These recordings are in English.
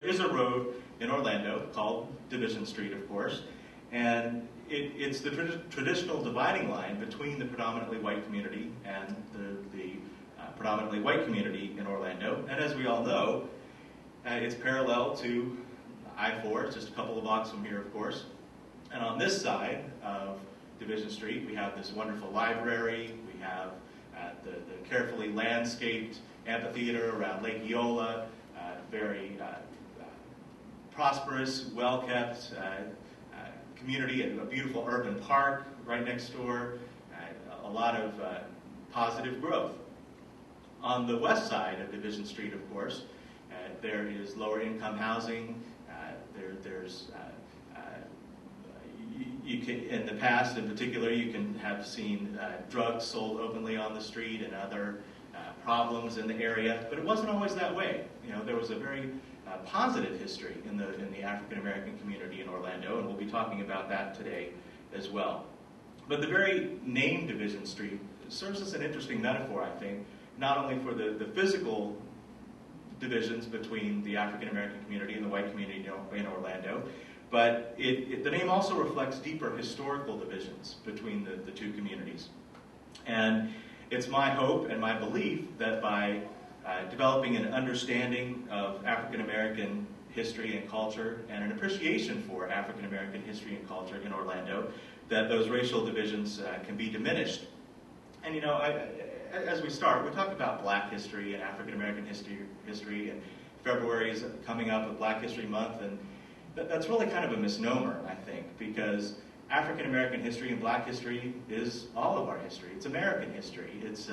There's a road in Orlando called Division Street, of course, and it's the traditional dividing line between the predominantly white community and the predominantly white community in Orlando. And as we all know, it's parallel to I-4, it's just a couple of blocks from here, of course. And on this side of Division Street, we have this wonderful library, we have the carefully landscaped amphitheater around Lake Eola, very prosperous, well-kept community, a beautiful urban park right next door, a lot of positive growth. On the west side of Division Street, of course, there is lower income housing. You can, in the past, in particular, you can have seen drugs sold openly on the street and other problems in the area, but it wasn't always that way. You know, there was a very positive history in the African American community in Orlando, and we'll be talking about that today as well. But the very name Division Street serves as an interesting metaphor, I think, not only for the physical divisions between the African American community and the white community in Orlando, but the name also reflects deeper historical divisions between the two communities. And it's my hope and my belief that by developing an understanding of African American history and culture and an appreciation for African American history and culture in Orlando, that those racial divisions can be diminished. And you know, as we start, we talk about Black history and African American history, and February is coming up with Black History Month, and that's really kind of a misnomer, I think, because African American history and Black history is all of our history. It's American history. It's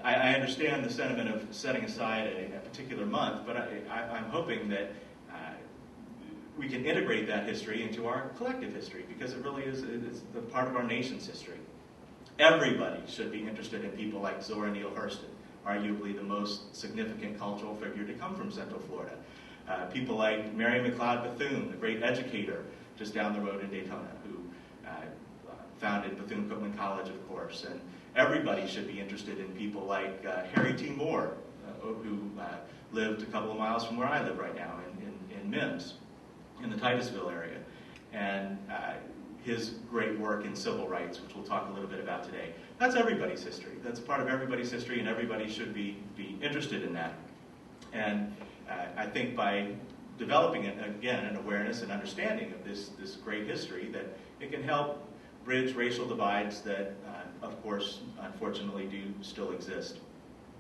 I understand the sentiment of setting aside a particular month, but I'm hoping that we can integrate that history into our collective history, because it really is it's the part of our nation's history. Everybody should be interested in people like Zora Neale Hurston, arguably the most significant cultural figure to come from Central Florida. People like Mary McLeod Bethune, the great educator just down the road in Daytona, who founded Bethune-Cookman College, of course. And everybody should be interested in people like Harry T. Moore, who lived a couple of miles from where I live right now in Mims, in the Titusville area. And his great work in civil rights, which we'll talk a little bit about today. That's everybody's history. That's a part of everybody's history, and everybody should be interested in that. And I think by developing, again, an awareness and understanding of this great history, that it can help bridge racial divides that, of course, unfortunately do still exist.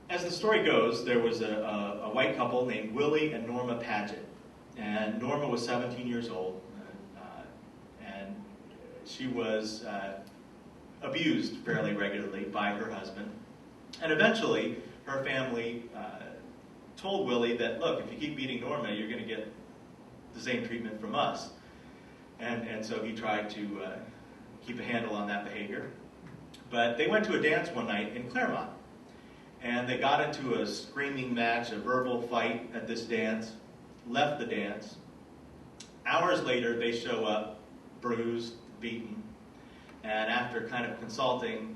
As the story goes, there was a white couple named Willie and Norma Padgett. And Norma was 17 years old, and she was abused fairly regularly by her husband. And eventually, her family told Willie that, look, if you keep beating Norma, you're going to get the same treatment from us. And so he tried to keep a handle on that behavior. But they went to a dance one night in Claremont, and they got into a screaming match, a verbal fight at this dance, left the dance. Hours later, they show up, bruised, beaten, and after kind of consulting,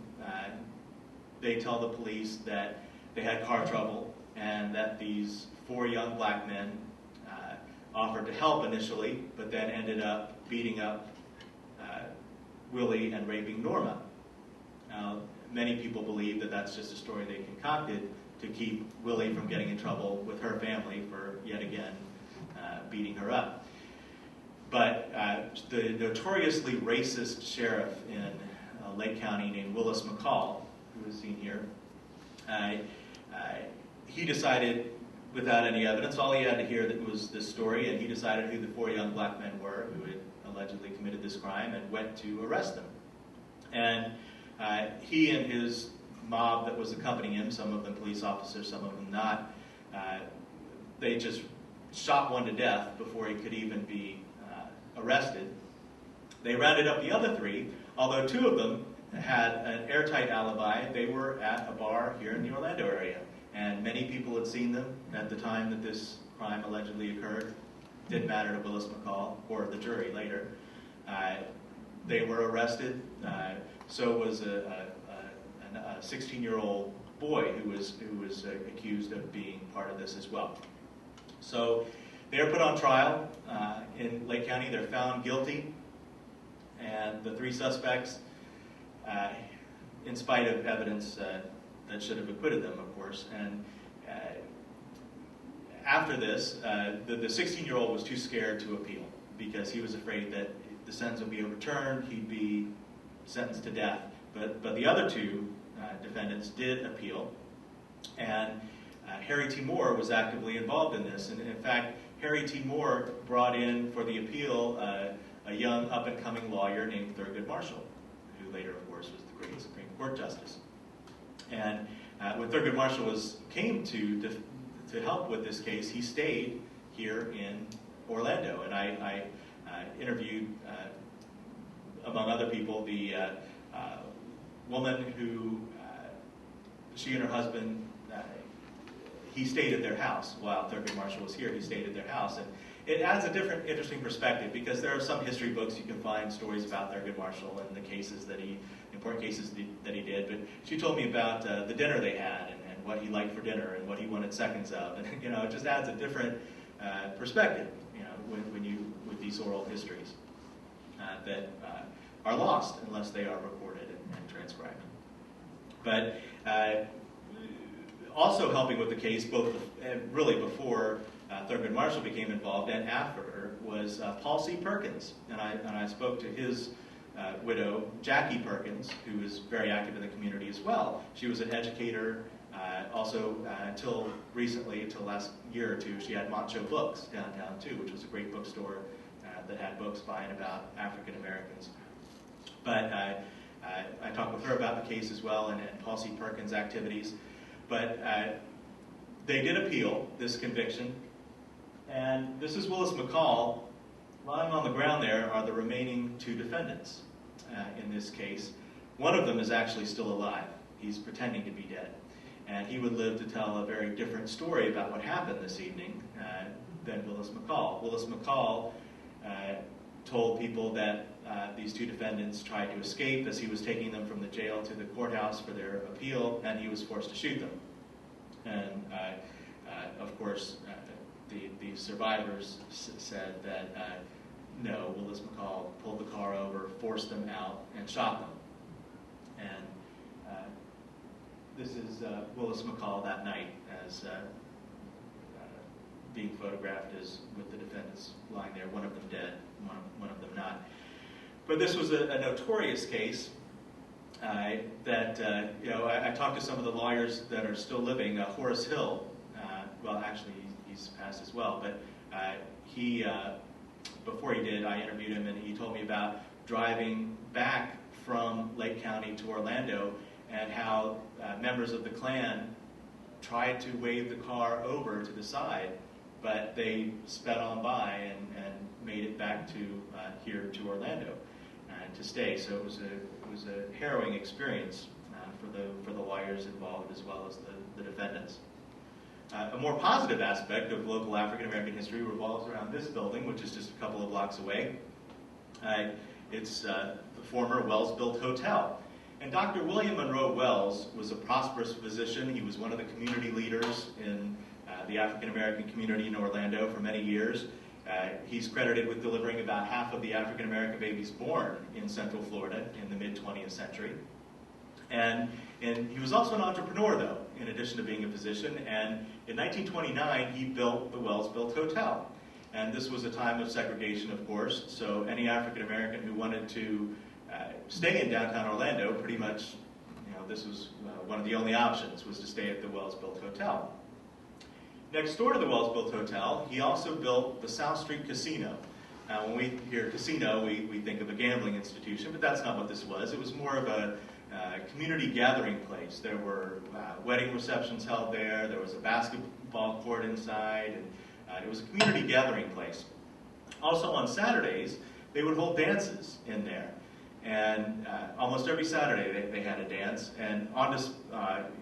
they tell the police that they had car trouble and that these 4 young black men offered to help initially, but then ended up beating up Willie and raping Norma. Now, many people believe that that's just a story they concocted to keep Willie from getting in trouble with her family for, yet again, beating her up. But the notoriously racist sheriff in Lake County named Willis McCall, who is seen here, he decided, without any evidence, all he had to hear was this story, and he decided who the 4 young black men were who had allegedly committed this crime and went to arrest them. And he and his mob that was accompanying him, some of them police officers, some of them not, they just shot one to death before he could even be arrested. They rounded up the other 3, although 2 of them had an airtight alibi. They were at a bar here in the Orlando area, and many people had seen them at the time that this crime allegedly occurred. Didn't matter to Willis McCall or the jury later. They were arrested. So was a 16-year-old boy who was accused of being part of this as well. So They are put on trial in Lake County. They're found guilty, and the 3 suspects, in spite of evidence that should have acquitted them, of course. And after this, the 16-year-old was too scared to appeal because he was afraid that the sentence would be overturned, he'd be sentenced to death. But the other 2 defendants did appeal, and Harry T. Moore was actively involved in this. And in fact, Harry T. Moore brought in for the appeal a young up-and-coming lawyer named Thurgood Marshall, who later, of course, was the great Supreme Court justice. And when Thurgood Marshall came to help with this case, he stayed here in Orlando. And I interviewed, among other people, the woman who, she and her husband, he stayed at their house while Thurgood Marshall was here. He stayed at their house. And it adds a different, interesting perspective because there are some history books you can find stories about Thurgood Marshall and the cases important cases that he did. But she told me about the dinner they had and what he liked for dinner and what he wanted seconds of. And, it just adds a different perspective, with these oral histories that are lost unless they are recorded and transcribed. But also helping with the case, both really before Thurgood Marshall became involved and after, was Paul C. Perkins. And I spoke to his widow, Jackie Perkins, who was very active in the community as well. She was an educator. Also, until recently, until last year or 2, she had Moncho Books downtown too, which was a great bookstore that had books by and about African Americans. But I talked with her about the case as well and Paul C. Perkins' activities. But they did appeal this conviction, and this is Willis McCall. Lying on the ground there are the remaining 2 defendants in this case. One of them is actually still alive. He's pretending to be dead. And he would live to tell a very different story about what happened this evening than Willis McCall. Willis McCall told people that these 2 defendants tried to escape as he was taking them from the jail to the courthouse for their appeal, and he was forced to shoot them. And of course, the survivors said that no, Willis McCall pulled the car over, forced them out, and shot them. And this is Willis McCall that night as being photographed as with the defendants lying there, one of them dead, one of them not. But this was a notorious case that, I talked to some of the lawyers that are still living. Horace Hill, well, actually, he's passed as well, but he, before he did, I interviewed him, and he told me about driving back from Lake County to Orlando and how members of the Klan tried to wave the car over to the side, but they sped on by and made it back to here to Orlando to stay. So it was a harrowing experience for the lawyers involved as well as the defendants. A more positive aspect of local African American history revolves around this building, which is just a couple of blocks away. It's the former Wells-built hotel. And Dr. William Monroe Wells was a prosperous physician. He was one of the community leaders in the African American community in Orlando for many years. He's credited with delivering about half of the African American babies born in Central Florida in the mid-20th century. And he was also an entrepreneur, though, in addition to being a physician. And in 1929, he built the Wells-built Hotel. And this was a time of segregation, of course, so any African American who wanted to stay in downtown Orlando, pretty much, this was one of the only options, was to stay at the Wells-built Hotel. Next door to the Wells-built Hotel, he also built the South Street Casino. Now, when we hear casino, we think of a gambling institution, but that's not what this was. It was more of a community gathering place. There were wedding receptions held there. There was a basketball court inside, and it was a community gathering place. Also on Saturdays, they would hold dances in there. And almost every Saturday they had a dance. And on this,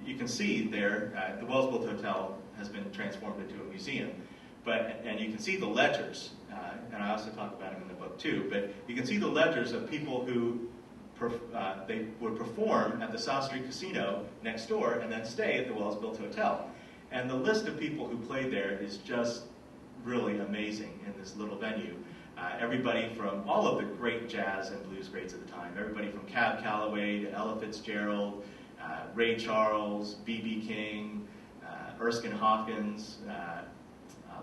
you can see there, the Wells-built Hotel has been transformed into a museum. And you can see the ledgers, and I also talk about them in the book too, but you can see the ledgers of people who they would perform at the South Street Casino next door and then stay at the Wells-built Hotel. And the list of people who played there is just really amazing in this little venue. Everybody from all of the great jazz and blues greats at the time, everybody from Cab Calloway to Ella Fitzgerald, Ray Charles, B.B. King, Erskine Hawkins,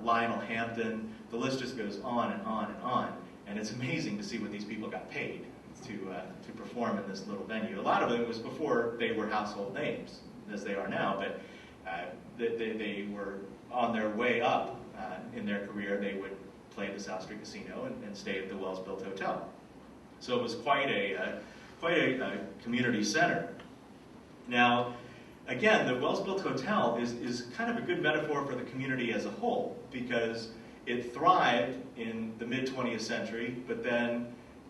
Lionel Hampton. The list just goes on and on and on. And it's amazing to see what these people got paid to perform in this little venue. A lot of it was before they were household names, as they are now, but they were on their way up in their career. They would play at the South Street Casino and stay at the Wells-Built Hotel. So it was quite a community center. Now, again, the Wells-Built Hotel is kind of a good metaphor for the community as a whole, because it thrived in the mid-20th century, but then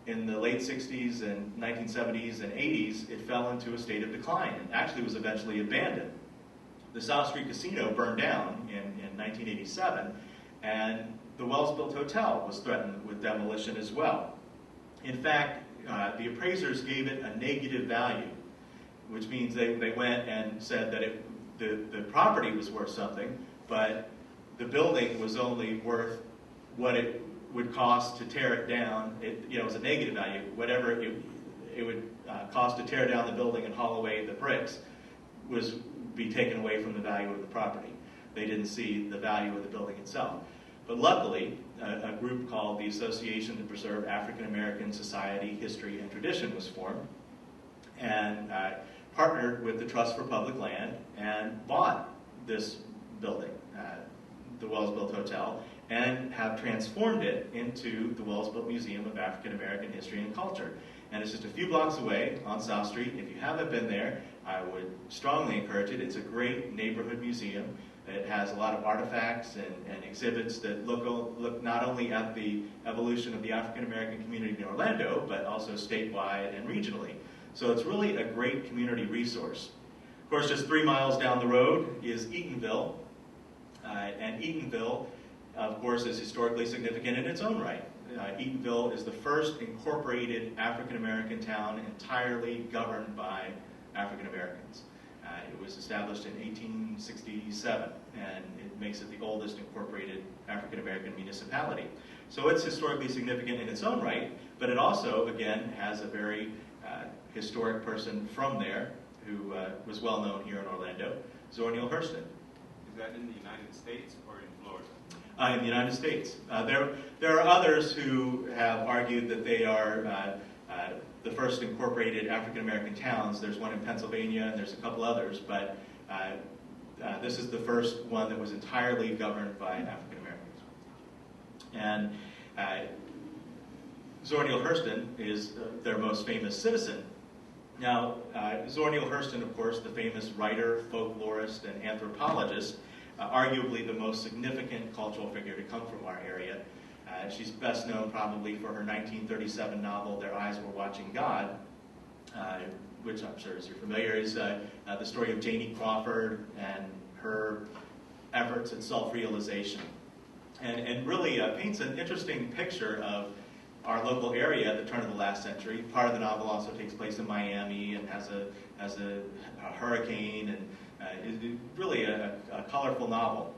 in the late 60s and 1970s and 80s, it fell into a state of decline and actually was eventually abandoned. The South Street Casino burned down in 1987, and the Wells-Built Hotel was threatened with demolition as well. In fact, the appraisers gave it a negative value, which means they went and said that the property was worth something, but the building was only worth what it would cost to tear it down. It was a negative value. Whatever it would cost to tear down the building and haul away the bricks was be taken away from the value of the property. They didn't see the value of the building itself. But luckily, a group called the Association to Preserve African American Society, History, and Tradition was formed, and partnered with the Trust for Public Land and bought this building, the Wells-Built Hotel, and have transformed it into the Wells-Built Museum of African American History and Culture. And it's just a few blocks away on South Street. If you haven't been there, I would strongly encourage it. It's a great neighborhood museum. It has a lot of artifacts and exhibits that look not only at the evolution of the African American community in Orlando, but also statewide and regionally. So it's really a great community resource. Of course, just 3 miles down the road is Eatonville. And Eatonville, of course, is historically significant in its own right. Eatonville is the first incorporated African American town entirely governed by African Americans. It was established in 1867, and it makes it the oldest incorporated African American municipality. So it's historically significant in its own right, but it also, again, has a very historic person from there who was well known here in Orlando, Zora Neale Hurston. Is that in the United States or in Florida? In the United States. There are others who have argued that they are the first incorporated African American towns. There's one in Pennsylvania, and there's a couple others, but this is the first one that was entirely governed by African Americans. And Zora Neale Hurston is their most famous citizen. Now, Zora Neale Hurston, of course, the famous writer, folklorist, and anthropologist, arguably the most significant cultural figure to come from our area. She's best known probably for her 1937 novel, Their Eyes Were Watching God, which I'm sure, as you're familiar, is the story of Janie Crawford and her efforts at self-realization. And really paints an interesting picture of our local area at the turn of the last century. Part of the novel also takes place in Miami and has a hurricane, and is really a colorful novel.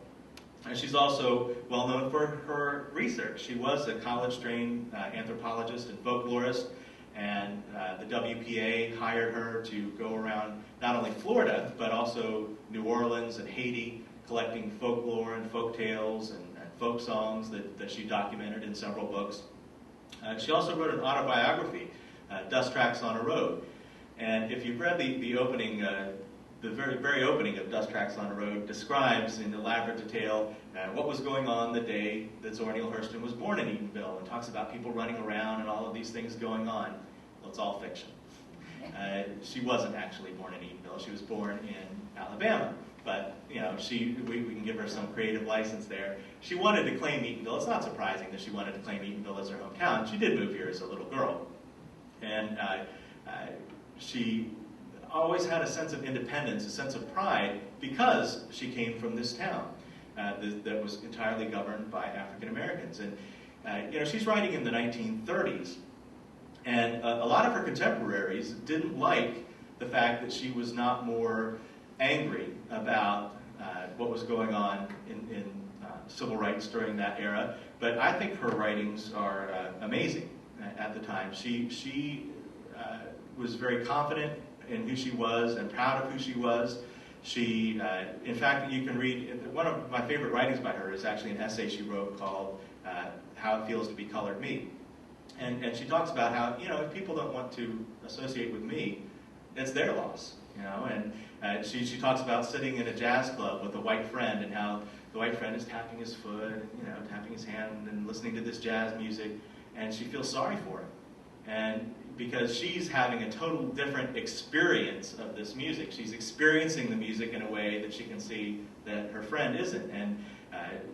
And she's also well known for her research. She was a college-trained anthropologist and folklorist, and the WPA hired her to go around not only Florida, but also New Orleans and Haiti, collecting folklore and folk tales and folk songs that she documented in several books. She also wrote an autobiography, Dust Tracks on a Road. And if you've read the opening, the very opening of Dust Tracks on a Road describes in elaborate detail what was going on the day that Zora Neale Hurston was born in Eatonville, and talks about people running around and all of these things going on. Well, it's all fiction. She wasn't actually born in Eatonville. She was born in Alabama. But, we can give her some creative license there. She wanted to claim Eatonville. It's not surprising that she wanted to claim Eatonville as her hometown. She did move here as a little girl. And she always had a sense of independence, a sense of pride, because she came from this town that was entirely governed by African Americans. And, she's writing in the 1930s. And a lot of her contemporaries didn't like the fact that she was not more angry about what was going on in civil rights during that era, but I think her writings are amazing at the time. She was very confident in who she was and proud of who she was. She, in fact, you can read, one of my favorite writings by her is actually an essay she wrote called How It Feels to Be Colored Me. And she talks about how, if people don't want to associate with me, it's their loss, and she talks about sitting in a jazz club with a white friend and how the white friend is tapping his foot, and, tapping his hand and listening to this jazz music, and she feels sorry for him. And because she's having a total different experience of this music. She's experiencing the music in a way that she can see that her friend isn't. And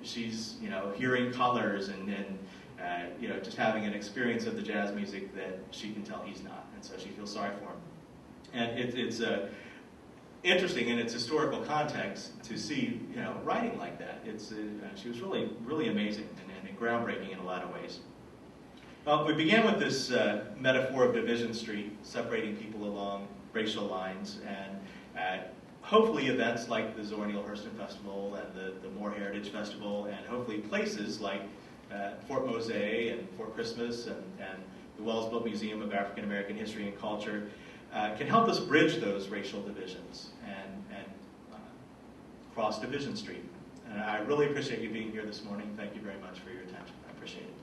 she's, hearing colors and just having an experience of the jazz music that she can tell he's not. And so she feels sorry for him. And it's interesting in its historical context to see, writing like that. She was really, really amazing and groundbreaking in a lot of ways. Well, we began with this metaphor of Division Street, separating people along racial lines, and hopefully events like the Zora Neale Hurston Festival and the Moore Heritage Festival, and hopefully places like Fort Mose and Fort Christmas and the Wells-Built Museum of African American History and Culture can help us bridge those racial divisions and cross Division Street. And I really appreciate you being here this morning. Thank you very much for your attention. I appreciate it.